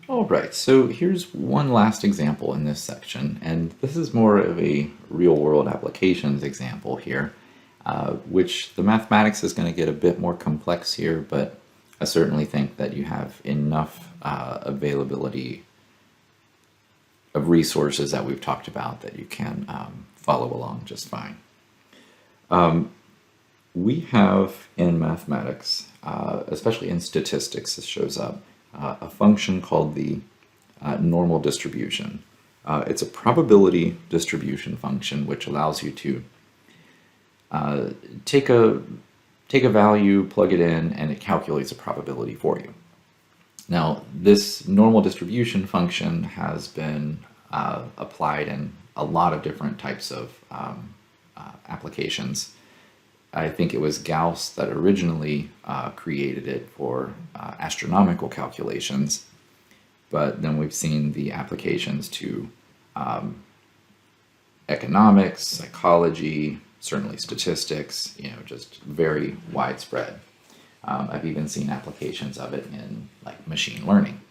All right, so here's one last example in this section, and this is more of a real-world applications example here, which the mathematics is going to get a bit more complex here, but I certainly think that you have enough availability of resources that we've talked about that you can follow along just fine. We have in mathematics, especially in statistics, this shows up, a function called the normal distribution. It's a probability distribution function which allows you to take a value, plug it in, and it calculates a probability for you. Now, this normal distribution function has been applied in a lot of different types of applications. I think it was Gauss that originally created it for astronomical calculations, but then we've seen the applications to economics, psychology, certainly statistics, just very widespread. I've even seen applications of it in like machine learning.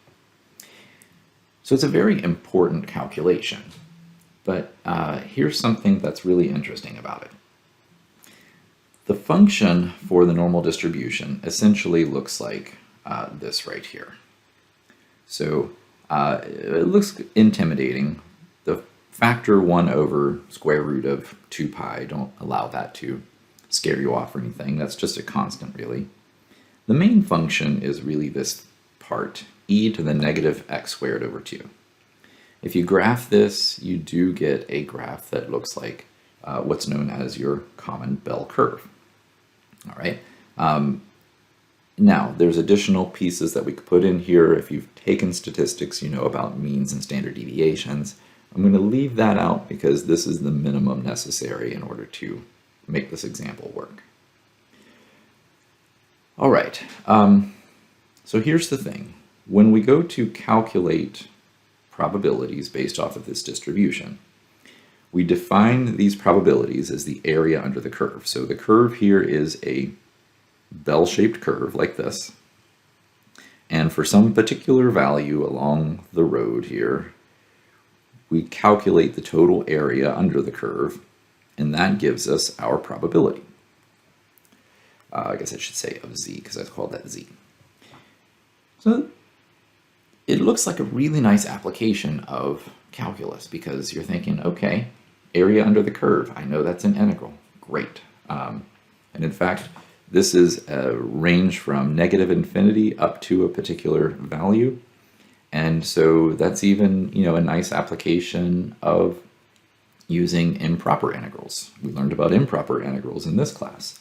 So it's a very important calculation, but here's something that's really interesting about it. The function for the normal distribution essentially looks like this right here. So it looks intimidating. The factor 1 over square root of 2 pi, don't allow that to scare you off or anything. That's just a constant, really. The main function is really this part, e to the negative x squared over 2. If you graph this, you do get a graph that looks like what's known as your common bell curve. All right. Now, there's additional pieces that we could put in here. If you've taken statistics, you know about means and standard deviations. I'm going to leave that out because this is the minimum necessary in order to make this example work. All right. So here's the thing. When we go to calculate probabilities based off of this distribution, we define these probabilities as the area under the curve. So the curve here is a bell-shaped curve like this. And for some particular value along the road here, we calculate the total area under the curve, and that gives us our probability. I guess I should say of z, because I called that z. So it looks like a really nice application of calculus, because you're thinking, okay, area under the curve, I know that's an integral, great. And in fact, this is a range from negative infinity up to a particular value. And so that's even, a nice application of using improper integrals. We learned about improper integrals in this class.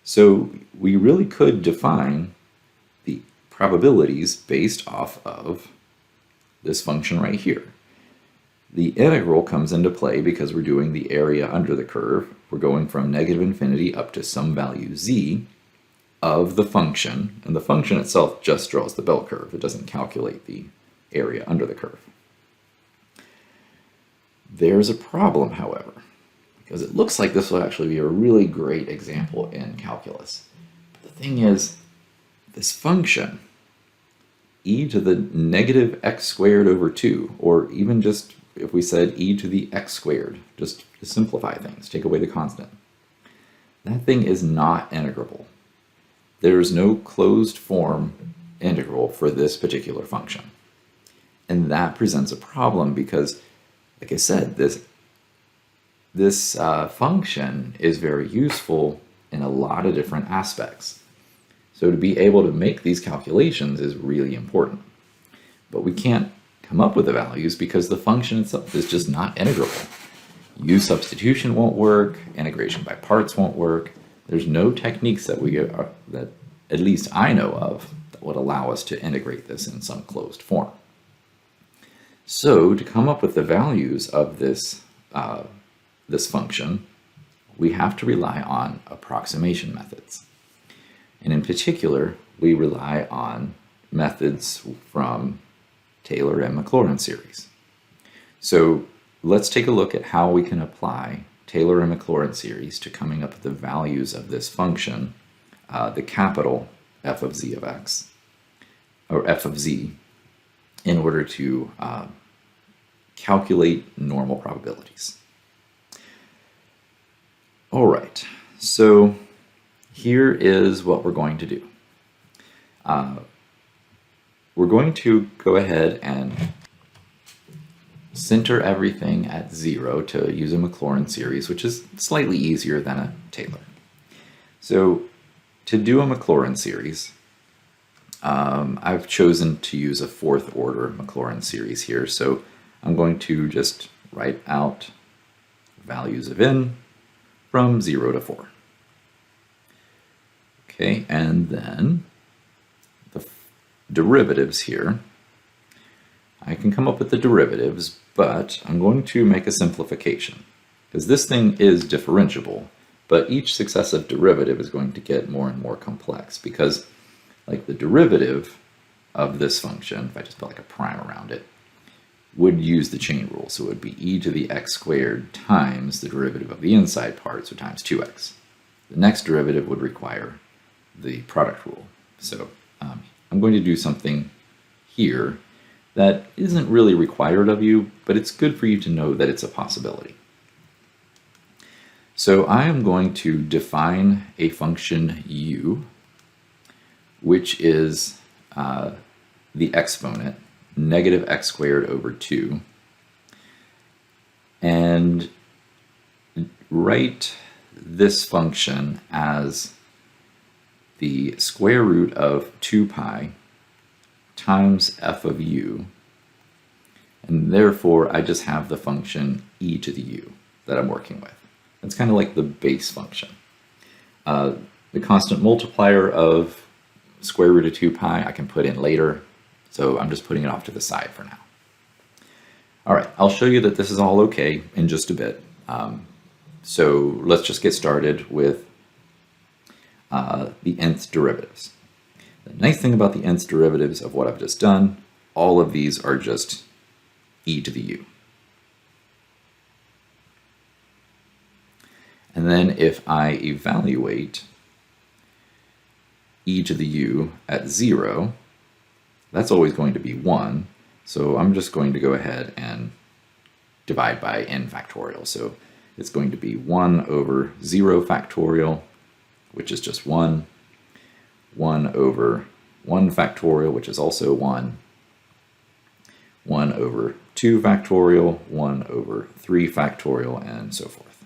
So we really could define the probabilities based off of this function right here. The integral comes into play because we're doing the area under the curve. We're going from negative infinity up to some value z of the function, and the function itself just draws the bell curve. It doesn't calculate the area under the curve. There's a problem, however, because it looks like this will actually be a really great example in calculus. But the thing is, this function, e to the negative x squared over 2, or even just if we said e to the x squared, just to simplify things, take away the constant, that thing is not integrable. There's no closed form integral for this particular function. And that presents a problem because, like I said, this function is very useful in a lot of different aspects. So to be able to make these calculations is really important. But we can't come up with the values because the function itself is just not integrable. U substitution won't work, integration by parts won't work. There's no techniques that that at least I know of that would allow us to integrate this in some closed form. So to come up with the values of this function, we have to rely on approximation methods. And in particular, we rely on methods from Taylor and Maclaurin series. So let's take a look at how we can apply Taylor and Maclaurin series to coming up with the values of this function, the capital f of z of x, or f of z, in order to calculate normal probabilities. All right, so here is what we're going to do. We're going to go ahead and center everything at 0 to use a Maclaurin series, which is slightly easier than a Taylor. So to do a Maclaurin series, I've chosen to use a 4th order Maclaurin series here. So I'm going to just write out values of n from 0 to 4. Okay, and then the derivatives here. I can come up with the derivatives, but I'm going to make a simplification because this thing is differentiable, but each successive derivative is going to get more and more complex because like the derivative of this function, if I just put like a prime around it, would use the chain rule. So it would be e to the x squared times the derivative of the inside part, so times 2x. The next derivative would require the product rule. So I'm going to do something here that isn't really required of you, but it's good for you to know that it's a possibility. So I am going to define a function u, which is the exponent, negative x squared over 2, and write this function as the square root of 2 pi times f of u, and therefore I just have the function e to the u that I'm working with. That's kind of like the base function. The constant multiplier of square root of 2 pi I can put in later, so I'm just putting it off to the side for now. All right, I'll show you that this is all okay in just a bit. So let's just get started with the nth derivatives. The nice thing about the nth derivatives of what I've just done, all of these are just e to the u. And then if I evaluate e to the u at 0, that's always going to be 1. So I'm just going to go ahead and divide by n factorial. So it's going to be 1 over 0 factorial, which is just 1, 1 over 1 factorial, which is also 1, 1 over 2 factorial, 1 over 3 factorial, and so forth.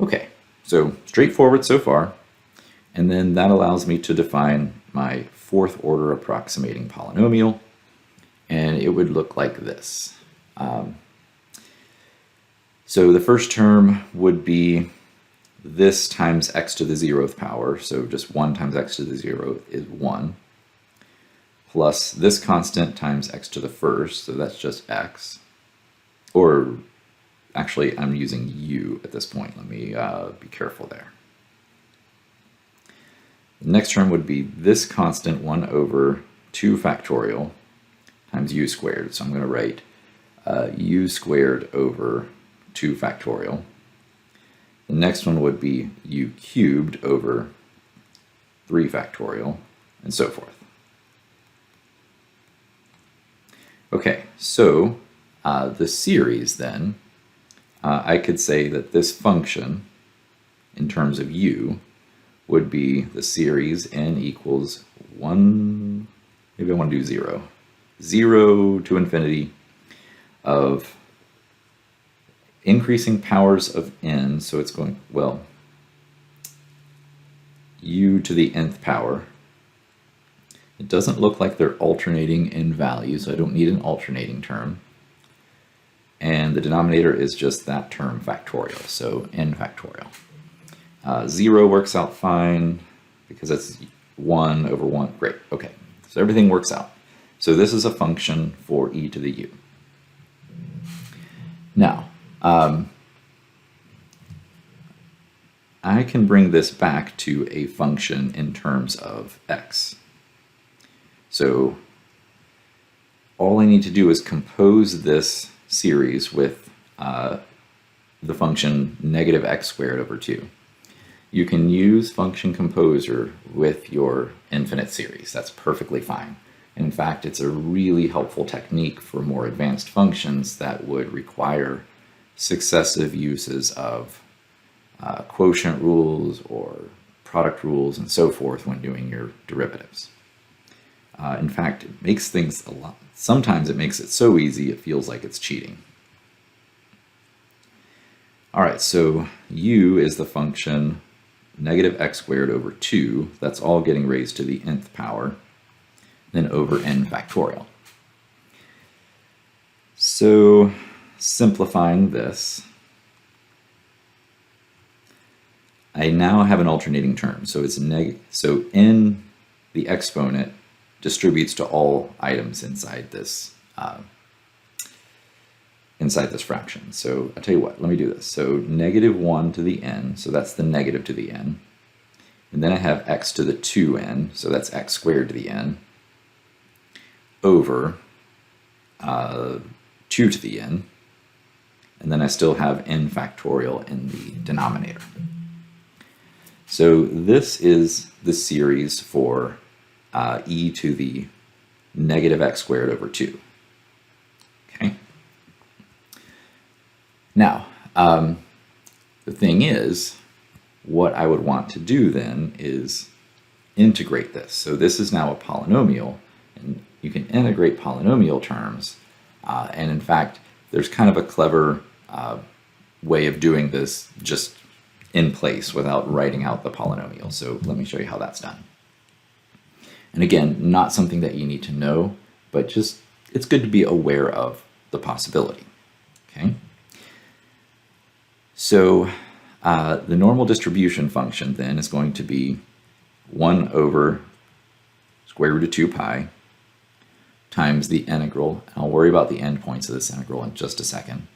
Okay, so straightforward so far. And then that allows me to define my 4th order approximating polynomial, and it would look like this. So the first term would be this times x to the 0th power, so just 1 times x to the 0th is 1, plus this constant times x to the 1st, so that's just x, or actually I'm using u at this point, let me be careful there. The next term would be this constant 1 over 2 factorial times u squared, so I'm going to write u squared over 2 factorial. The next one would be u cubed over 3 factorial, and so forth. Okay, so the series then, I could say that this function, in terms of u, would be the series n equals 1, maybe I want to do 0, 0 to infinity of increasing powers of n, so it's going, well, u to the nth power. It doesn't look like they're alternating in value, so I don't need an alternating term. And the denominator is just that term factorial, so n factorial. 0 works out fine because that's 1 over 1. Great, okay, so everything works out. So this is a function for e to the u. Now, I can bring this back to a function in terms of x. So all I need to do is compose this series with the function negative x squared over 2. You can use function composer with your infinite series. That's perfectly fine. And in fact, it's a really helpful technique for more advanced functions that would require successive uses of quotient rules or product rules and so forth when doing your derivatives. In fact, it makes things sometimes it makes it so easy it feels like it's cheating. All right, so u is the function negative x squared over 2. That's all getting raised to the nth power, then over n factorial. So simplifying this, I now have an alternating term. So it's so n, the exponent, distributes to all items inside this fraction. So I'll tell you what, let me do this. So negative 1 to the n, so that's the negative to the n. And then I have x to the 2n, so that's x squared to the n, over 2 to the n. And then I still have n factorial in the denominator. So this is the series for e to the negative x squared over 2. Okay. Now, the thing is, what I would want to do then is integrate this. So this is now a polynomial, and you can integrate polynomial terms. And in fact, there's kind of a clever way of doing this just in place without writing out the polynomial. So let me show you how that's done. And again, not something that you need to know, but just it's good to be aware of the possibility. Okay. So the normal distribution function then is going to be 1 over square root of 2 pi times the integral, and I'll worry about the endpoints of this integral in just a second,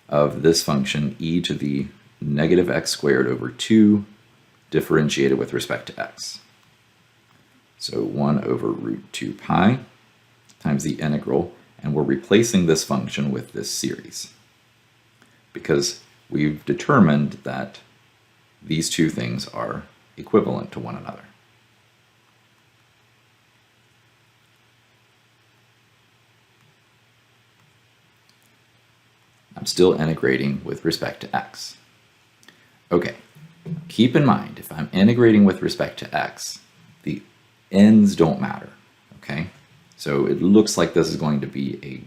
of this function e to the negative x squared over 2 differentiated with respect to x. So 1 over root 2 pi times the integral, and we're replacing this function with this series because we've determined that these two things are equivalent to one another. I'm still integrating with respect to x. Okay, keep in mind, if I'm integrating with respect to x, the n's don't matter, okay? So it looks like this is going to be a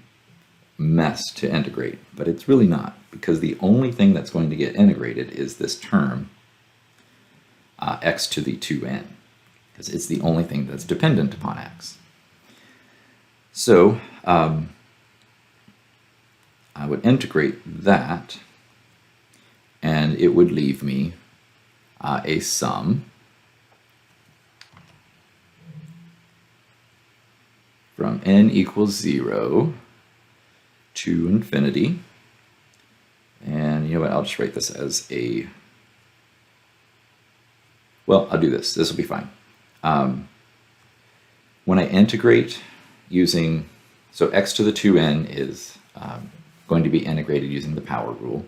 mess to integrate, but it's really not, because the only thing that's going to get integrated is this term, x to the 2n, because it's the only thing that's dependent upon x. So I would integrate that, and it would leave me a sum from n equals 0 to infinity. And you know what, I'll just write this as a, well, I'll do this. This will be fine. When I integrate using, so x to the 2n is going to be integrated using the power rule.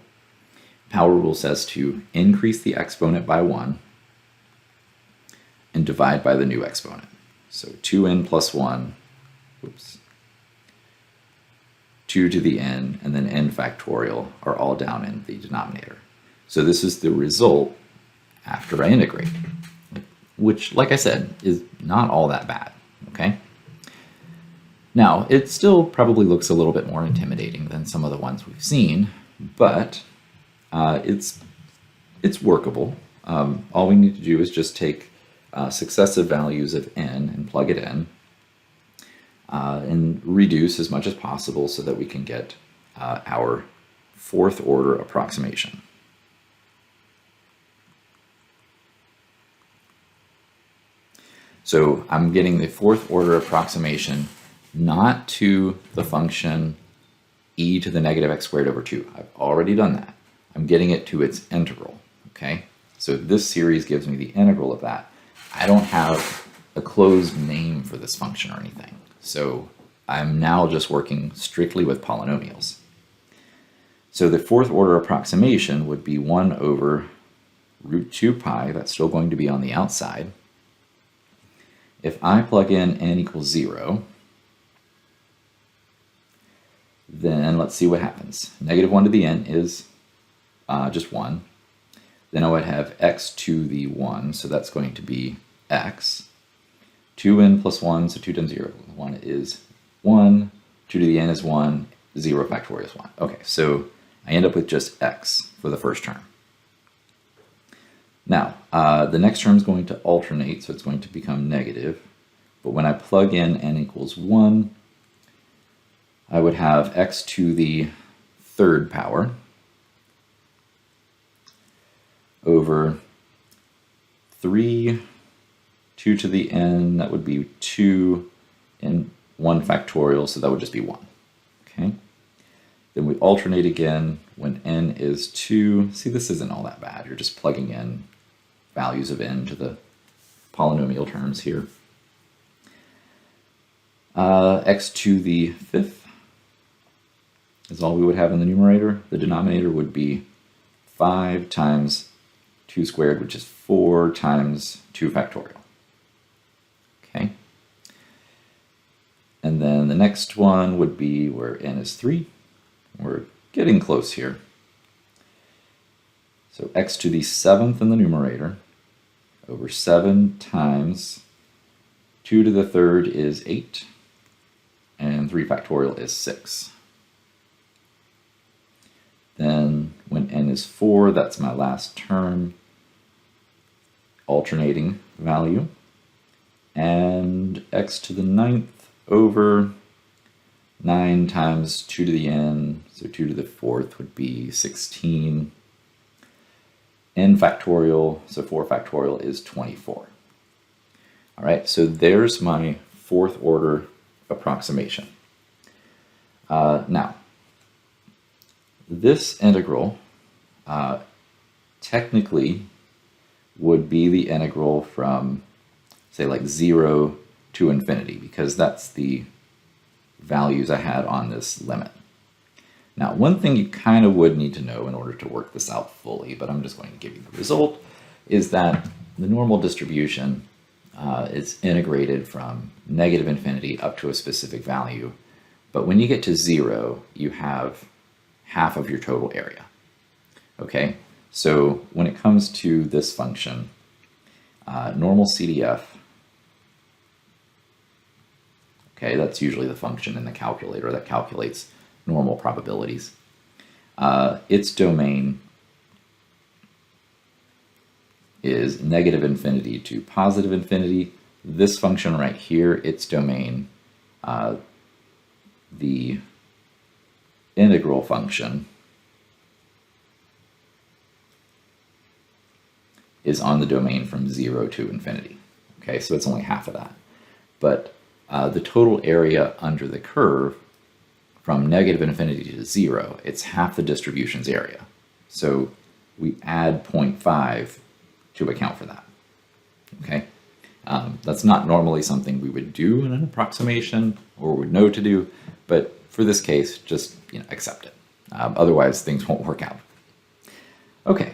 Power rule says to increase the exponent by 1 and divide by the new exponent. So 2n plus 1, oops, 2 to the n, and then n factorial are all down in the denominator. So this is the result after I integrate, which, like I said, is not all that bad, okay? Now, it still probably looks a little bit more intimidating than some of the ones we've seen, but it's workable. All we need to do is just take successive values of n and plug it in, and reduce as much as possible so that we can get our fourth order approximation. So I'm getting the fourth order approximation not to the function e to the negative x squared over 2. I've already done that. I'm getting it to its integral, okay? So this series gives me the integral of that. I don't have a closed name for this function or anything. So I'm now just working strictly with polynomials. So the fourth order approximation would be 1 over root 2 pi, that's still going to be on the outside, if I plug in n equals 0, then let's see what happens. Negative 1 to the n is just 1. Then I would have x to the 1, so that's going to be x. 2n plus 1, so 2 times 0, 1 is 1. 2 to the n is 1. 0 factorial is 1. Okay, so I end up with just x for the first term. Now, the next term is going to alternate, so it's going to become negative. But when I plug in n equals 1, I would have x to the third power over 3, 2 to the n, that would be 2, and 1 factorial, so that would just be 1. Okay. Then we alternate again when n is 2. See, this isn't all that bad. You're just plugging in values of n to the polynomial terms here. X to the fifth is all we would have in the numerator. The denominator would be 5 times 2 squared, which is 4 times 2 factorial. Okay. And then the next one would be where n is 3. We're getting close here. So x to the 7th in the numerator over 7 times 2 to the 3rd is 8, and 3 factorial is 6. Then when n is 4, that's my last term, alternating value, and x to the 9th over 9 times 2 to the n, so 2 to the 4th would be 16. N factorial, so 4 factorial is 24. All right, so there's my fourth order approximation. Now, this integral technically would be the integral from, say, like 0 to infinity, because that's the values I had on this limit. Now, one thing you kind of would need to know in order to work this out fully, but I'm just going to give you the result, is that the normal distribution is integrated from negative infinity up to a specific value. But when you get to 0, you have half of your total area. Okay, so when it comes to this function, normal CDF, okay, that's usually the function in the calculator that calculates normal probabilities. Its domain is negative infinity to positive infinity. This function right here, its domain, the integral function, is on the domain from 0 to infinity. Okay, so it's only half of that. But the total area under the curve from negative infinity to 0, it's half the distribution's area. So we add 0.5 to account for that. Okay, that's not normally something we would do in an approximation or would know to do, but for this case, just accept it. Otherwise, things won't work out. Okay,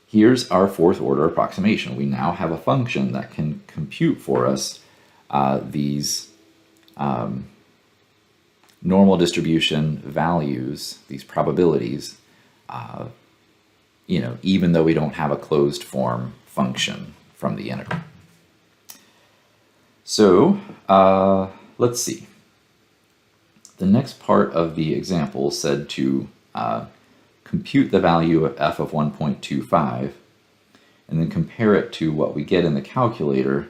here's our fourth order approximation. We now have a function that can compute for us these normal distribution values, these probabilities, even though we don't have a closed form function from the integral. So let's see. The next part of the example said to compute the value of f of 1.25 and then compare it to what we get in the calculator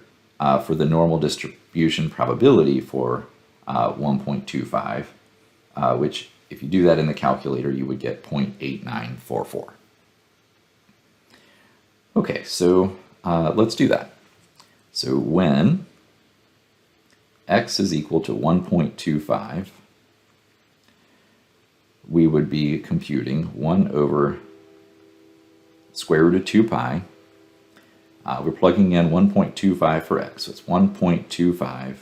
for the normal distribution probability for 1.25, which if you do that in the calculator, you would get 0.8944. Okay, so let's do that. So when x is equal to 1.25, we would be computing 1 over square root of 2 pi. We're plugging in 1.25 for x, so it's 1.25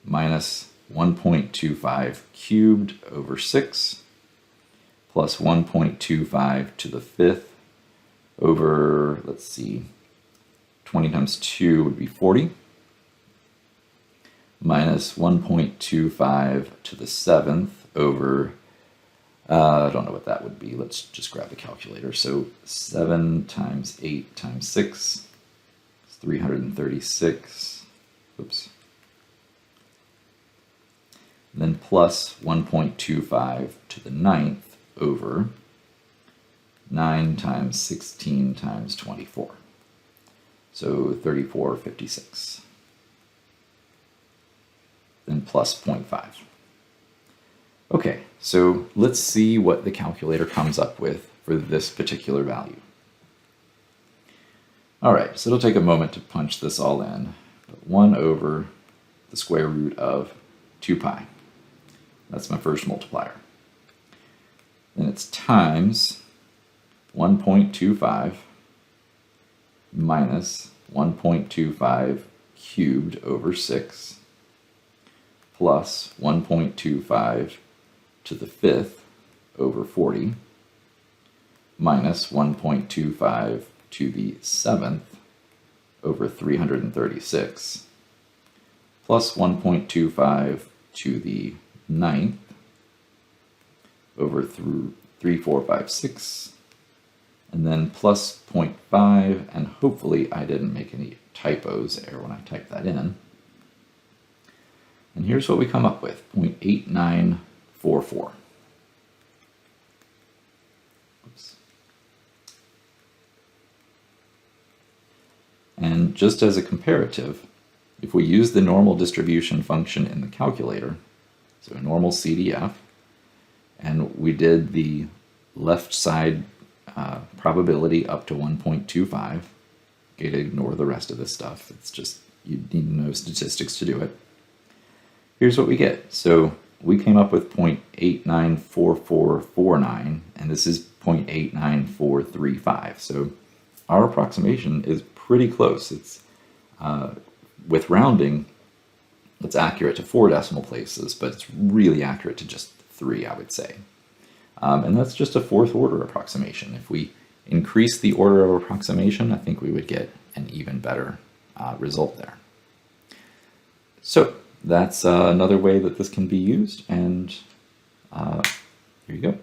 minus 1.25 cubed over 6 plus 1.25 to the 5th over, let's see, 20 times 2 would be 40. minus 1.25 to the 7th over, I don't know what that would be. Let's just grab the calculator. So 7 times 8 times 6 is 336. Oops. And then plus 1.25 to the 9th over 9 times 16 times 24. So 3456. Then plus 0.5. Okay, so let's see what the calculator comes up with for this particular value. All right, so it'll take a moment to punch this all in. But 1 over the square root of 2 pi. That's my first multiplier. Then it's times 1.25 minus 1.25 cubed over 6 plus 1.25 to the 5th over 40 minus 1.25 to the 7th over 336 plus 1.25 to the 9th over 3456 and then plus 0.5, and hopefully I didn't make any typos there when I typed that in. And here's what we come up with, 0.8944. Oops. And just as a comparative, if we use the normal distribution function in the calculator, so a normal CDF, and we did the left side probability up to 1.25, okay, to ignore the rest of this stuff, it's just, you need to know statistics to do it. Here's what we get. So we came up with 0.894449, and this is 0.89435. So our approximation is pretty close. It's with rounding, it's accurate to 4 decimal places, but it's really accurate to just 3, I would say. And that's just a 4th order approximation. If we increase the order of approximation, I think we would get an even better result there. So that's another way that this can be used, and here you go.